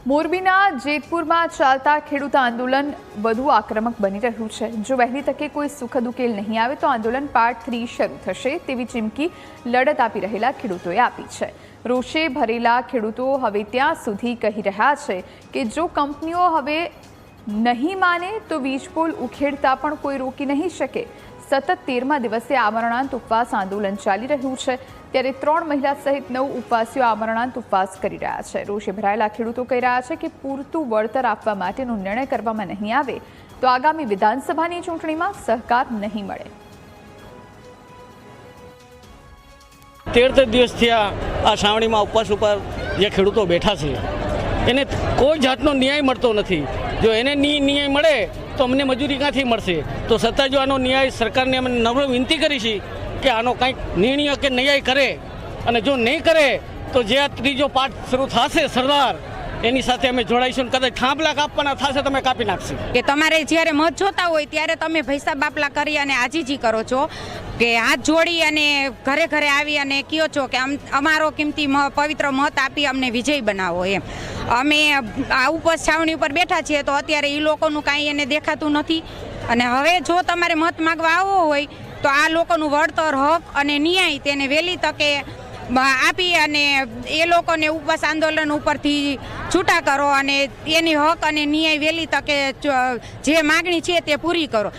મોરબીના જેતપુરમાં ચાલતા ખેડૂત આંદોલન વધુ આક્રમક બની રહ્યું છે। જો વહેલી તકે કોઈ સુખદ ઉકેલ નહીં આવે તો આંદોલન પાર્ટ 3 શરૂ થશે તેવી ચીમકી લડત આપી રહેલા ખેડૂતોએ આપી છે। રોષે ભરેલા ખેડૂતો હવે ત્યાં સુધી કહી રહ્યા છે કે જો કંપનીઓ હવે નહીં માને તો વીજપોલ ઉખેડતા પણ કોઈ રોકી નહીં શકે। સતત 13મા દિવસે આમરણાંત ઉપવાસ આંદોલન ચાલી રહ્યું છે ત્યારે 3 મહિલા સહિત 9 ઉપવાસીઓ આમરણાંત ઉપવાસ કરી રહ્યા છે। રોષે ભરાયેલા ખેડૂતો કહી રહ્યા છે કે પૂરતું વળતર આપવા માટેનો નિર્ણય કરવામાં નહીં આવે તો આગામી વિધાનસભાની ચૂંટણીમાં સહકાર નહીં મળે। 13 દિવસથી આ છાવણીમાં ઉપવાસ ઉપર જે ખેડૂતો બેઠા છે એને કોઈ જાતનો ન્યાય મળતો નથી। જો એને ન્યાય મળે તો અમને મજૂરી ક્યાંથી મળશે? તો છતાં જો આનો ન્યાય સરકારને અમે નમ્ર વિનંતી કરી છે કે આનો કંઈક નિર્ણય કે ન્યાય કરે, અને જો નહીં કરે તો જે આ ત્રીજો પાઠ શરૂ થશે સરદાર એની સાથે અમે જોડાઈશું। કદાચ થાંભલા કાપવાના થશે તમે કાપી નાખશે। કે તમારે જ્યારે મત જોતા હોય ત્યારે તમે ભૈસા બાપલા કરી અને આજીજી કરો છો કે હાથ જોડી અને ઘરે ઘરે આવી અને કહો છો કે અમારો કિંમતી પવિત્ર મત આપી અમને વિજય બનાવો એમ। અમે આ ઉપવાસ છાવણી ઉપર બેઠા છીએ તો અત્યારે એ લોકોનું કાંઈ એને દેખાતું નથી, અને હવે જો તમારે મત માગવા આવવો હોય તો આ લોકોનું વળતર, હક અને ન્યાય તેને વહેલી તકે આપી અને એ લોકોને ઉપવાસ આંદોલન ઉપરથી છૂટા કરો અને એની હક અને ન્યાય વહેલી તકે જે માગણી છે તે પૂરી કરો।